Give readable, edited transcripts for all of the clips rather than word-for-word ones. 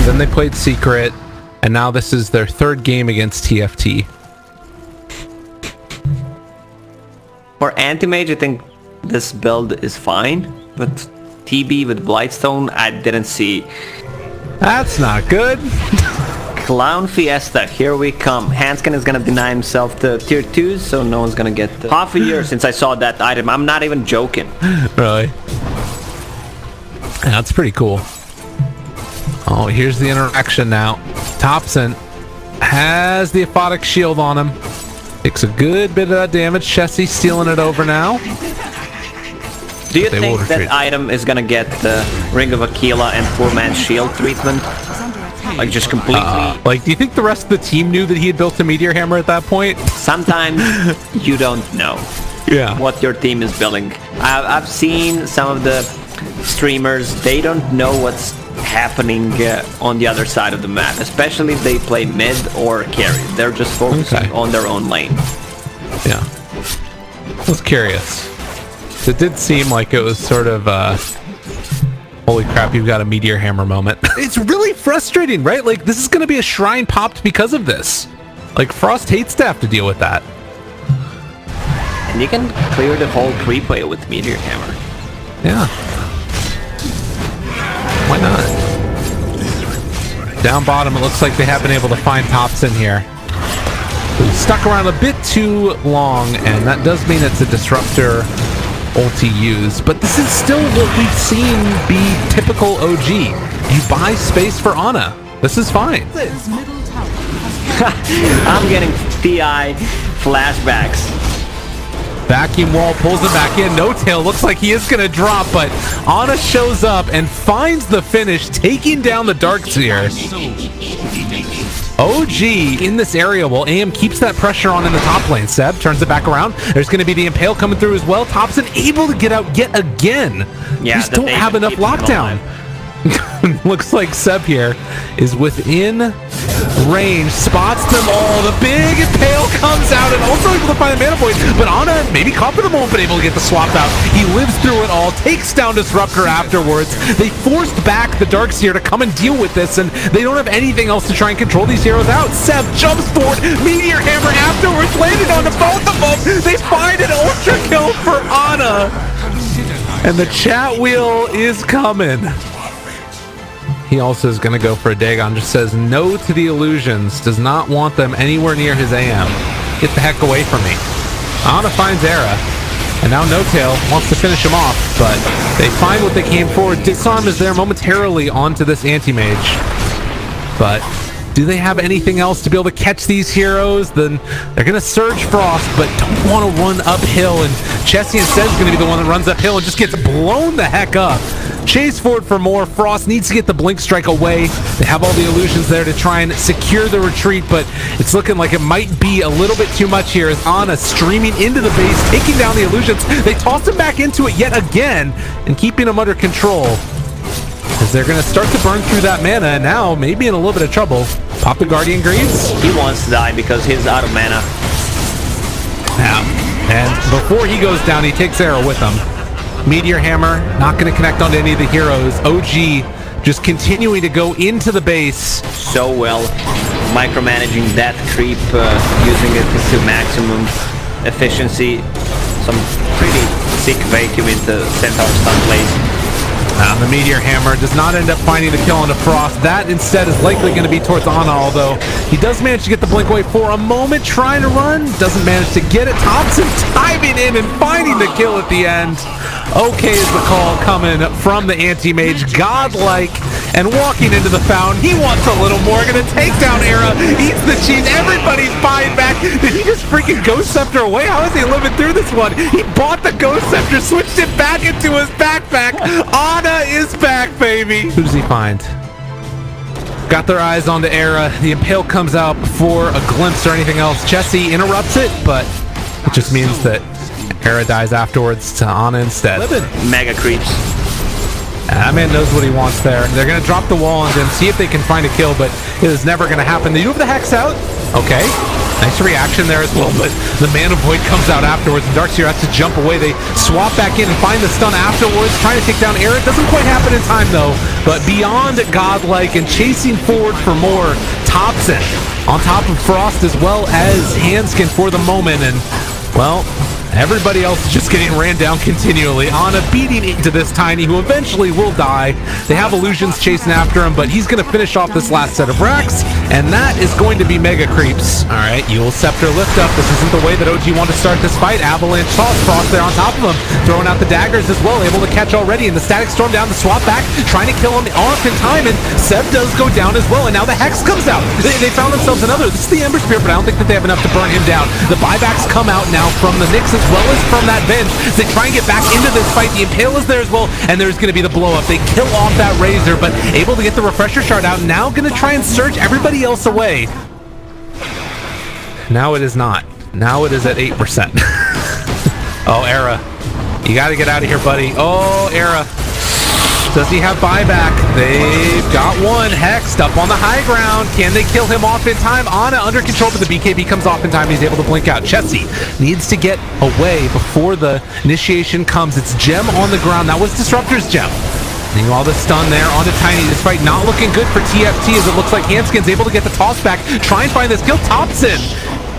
then they played Secret, and now this is their third game against TFT. For anti-mage, I think this build is fine, but TB with Blightstone, I didn't see. That's not good. Clown Fiesta, here we come. Hanskin is gonna deny himself the tier 2s, so no one's gonna get the... Half a year since I saw that item, I'm not even joking. Really? That's pretty cool. Oh, here's the interaction now. Thompson has the aphotic shield on him. Takes a good bit of that damage. Chessie stealing it over now. Do you think that item is gonna get the Ring of Aquila and Poor Man's Shield treatment? Like just completely... like, do you think the rest of the team knew that he had built a Meteor Hammer at that point? Sometimes you don't know what your team is building. I've seen some of the streamers, they don't know what's happening on the other side of the map, especially if they play mid or carry. They're just focusing on their own lane. Yeah. I was curious. It did seem like it was sort of holy crap, you've got a Meteor Hammer moment. It's really frustrating, right? Like, this is going to be a shrine popped because of this. Like, Frost hates to have to deal with that. And you can clear the whole creep wave with Meteor Hammer. Yeah. Why not? Down bottom, it looks like they have been able to find tops in here. We've stuck around a bit too long, and that does mean it's a disruptor ulti used, but this is still what we've seen be typical OG. You buy space for Ana. This is fine. I'm getting TI flashbacks. Vacuum wall pulls him back in. No tail looks like he is going to drop, but Ana shows up and finds the finish, taking down the Darkseer. OG in this area while AM keeps that pressure on in the top lane. Seb turns it back around. There's going to be the Impale coming through as well. Thompson able to get out yet again. Yeah, just don't have enough lockdown. Looks like Seb here is within range, spots them all. The big Impale comes out and also able to find the mana point, but Ana maybe caught for the moment, but able to get the swap out. He lives through it all, takes down Disruptor afterwards. They forced back the Darkseer to come and deal with this, and they don't have anything else to try and control these heroes out. Seb jumps forward, Meteor Hammer afterwards, landed onto both of them. They find an ultra kill for Ana, and the chat wheel is coming. He also is going to go for a Dagon. Just says no to the illusions. Does not want them anywhere near his AM. Get the heck away from me. Ana finds Era. And now No Tail wants to finish him off. But they find what they came for. Disarm is there momentarily onto this anti-mage. But do they have anything else to be able to catch these heroes? Then they're going to Surge Frost, but don't want to run uphill. And Chessie instead is going to be the one that runs uphill and just gets blown the heck up. Chase forward for more. Frost needs to get the Blink Strike away. They have all the illusions there to try and secure the retreat, but it's looking like it might be a little bit too much here as Ana streaming into the base, taking down the illusions. They toss him back into it yet again and keeping him under control, as they're going to start to burn through that mana, and now maybe in a little bit of trouble. Pop the Guardian Greaves. He wants to die because he's out of mana. Yeah. And before he goes down, he takes Arrow with him. Meteor Hammer, not going to connect onto any of the heroes. OG just continuing to go into the base. So well, micromanaging that creep, using it to maximum efficiency. Some pretty sick vacuum into Centaur stun plays. The Meteor Hammer does not end up finding the kill onto Frost. That instead is likely going to be towards Ana, although he does manage to get the blink away for a moment, trying to run. Doesn't manage to get it. Thompson timing in and finding the kill at the end. Okay is the call coming from the anti-mage. Godlike and walking into the fountain. He wants a little more. Going to take down Era. Eats the cheese. Everybody's buying back. Did he just freaking Ghost Scepter away? How is he living through this one? He bought the Ghost Scepter, switched it back into his backpack. Ana is back, baby. Who does he find? Got their eyes on the Era. The Impale comes out before a glimpse or anything else. Chessie interrupts it, but it just means that Era dies afterwards to Ana instead. Mega creeps. That man knows what he wants there. They're going to drop the wall on him, see if they can find a kill, but it is never going to happen. They do have the Hex out. Okay. Nice reaction there as well, but the Mana Void comes out afterwards, and Darkseer has to jump away. They swap back in and find the stun afterwards, trying to take down Era. It doesn't quite happen in time, though, but beyond godlike and chasing forward for more, Thompson on top of Frost as well as Handskin for the moment, and, well, everybody else is just getting ran down continually. Ana beating into this Tiny, who eventually will die. They have Illusions chasing after him, but he's going to finish off this last set of racks, and that is going to be Mega Creeps. All right, Eul Scepter lift up. This isn't the way that OG want to start this fight. Avalanche toss, Frost there on top of him, throwing out the daggers as well, able to catch already, and the Static Storm down to swap back, trying to kill him off in time, and Seb does go down as well, and now the Hex comes out. They found themselves another. This is the Ember Spear, but I don't think that they have enough to burn him down. The buybacks come out now from the Nyx as well as from that Venge. They try and get back into this fight. The Impale is there as well, and there's going to be the blow up. They kill off that Razor, but able to get the Refresher Shard out. Now going to try and search everybody else away. Now it is not. Now it is at 8%. Oh, Era. You got to get out of here, buddy. Oh, Era. Does he have buyback? They've got one. Hexed up on the high ground. Can they kill him off in time? Ana under control, but the BKB comes off in time. He's able to blink out. Chessie needs to get away before the initiation comes. It's Gem on the ground. That was Disruptor's Gem. Seeing all the stun there onto Tiny. This fight not looking good for TFT as it looks like Handskin's able to get the toss back. Try and find this kill. Thompson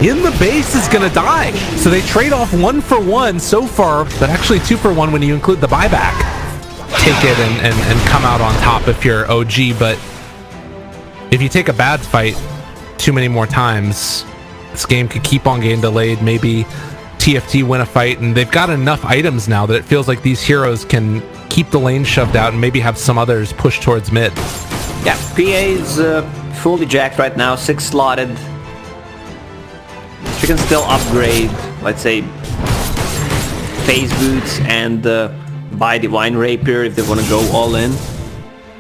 in the base is going to die. So they trade off 1 for 1 so far, but actually 2 for 1 when you include the buyback. Take it and come out on top if you're OG, but if you take a bad fight too many more times, this game could keep on getting delayed. Maybe TFT win a fight, and they've got enough items now that it feels like these heroes can keep the lane shoved out and maybe have some others push towards mid. Yeah, PA's fully jacked right now, 6 slotted. She can still upgrade, let's say, phase boots and buy Divine Rapier if they want to go all in.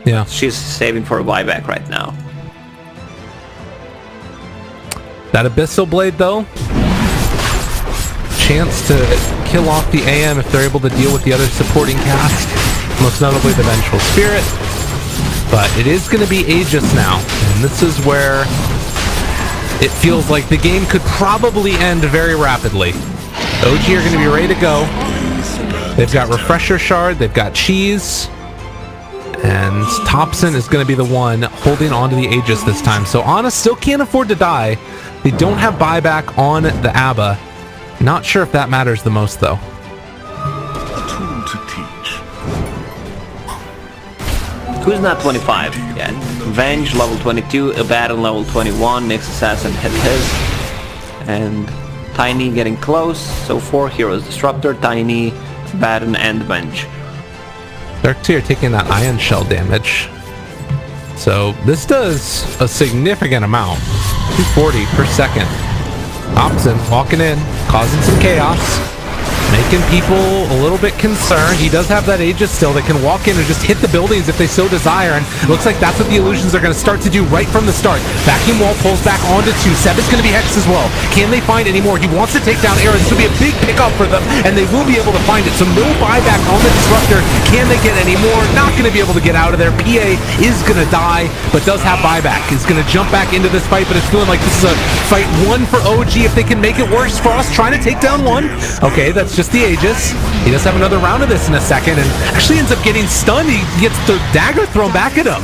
Yeah. She's saving for a buyback right now. That Abyssal Blade, though, chance to kill off the AM if they're able to deal with the other supporting cast, most notably the Vengeful Spirit. But it is going to be Aegis now, and this is where it feels like the game could probably end very rapidly. OG are going to be ready to go. They've got Refresher Shard, they've got Cheese, and Thompson is going to be the one holding on to the Aegis this time. So Ana still can't afford to die. They don't have buyback on the ABBA. Not sure if that matters the most, though. A tool to teach. Who's not 25 yet? Venge level 22, Abaddon level 21, Nyx Assassin hit his, and Tiny getting close. So 4 heroes: Disruptor, Tiny, Abaddon, and Venge. Darkseer taking that Ion Shell damage. So this does a significant amount. 240 per second. Thompson walking in, causing some chaos, making people a little bit concerned. He does have that Aegis still that can walk in and just hit the buildings if they so desire, and it looks like that's what the Illusions are going to start to do right from the start. Vacuum Wall pulls back onto 2. Seb is going to be hexed as well. Can they find any more? He wants to take down Era. This will be a big pickup for them, and they will be able to find it. So no buyback on the Disruptor. Can they get any more? Not going to be able to get out of there. PA is going to die, but does have buyback. Is going to jump back into this fight, but it's feeling like this is a fight 1 for OG if they can make it worse. Frost trying to take down 1. Okay, that's just the Aegis. He does have another round of this in a second, and actually ends up getting stunned. He gets the dagger thrown back at him.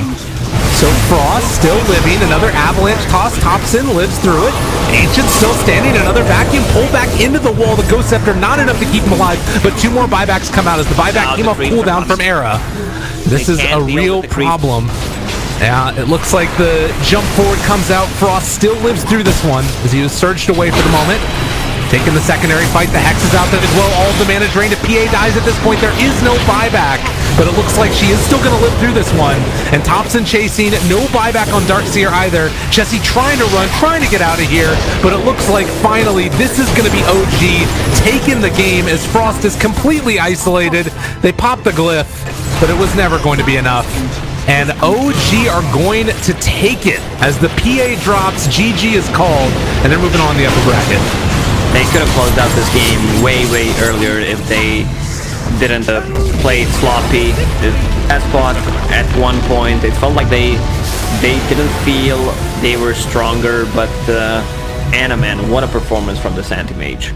So Frost still living. Another avalanche toss. Thompson lives through it. Ancient still standing. Another vacuum pull back into the wall. The Ghost Scepter not enough to keep him alive, but 2 more buybacks come out as the buyback came off cooldown from Era. This is a real problem. Yeah, it looks like the jump forward comes out. Frost still lives through this one as he was surged away for the moment. Taking the secondary fight, the Hex is out there as well. All of the mana drained. If PA dies at this point, there is no buyback. But it looks like she is still going to live through this one. And Thompson chasing, no buyback on Darkseer either. Chessie trying to run, trying to get out of here. But it looks like finally this is going to be OG taking the game as Frost is completely isolated. They popped the glyph, but it was never going to be enough. And OG are going to take it as the PA drops. GG is called, and they're moving on the upper bracket. They could have closed out this game way earlier if they didn't play it sloppy. That spot at one point, it felt like they they didn't feel they were stronger, but Anna, man, what a performance from this anti-mage.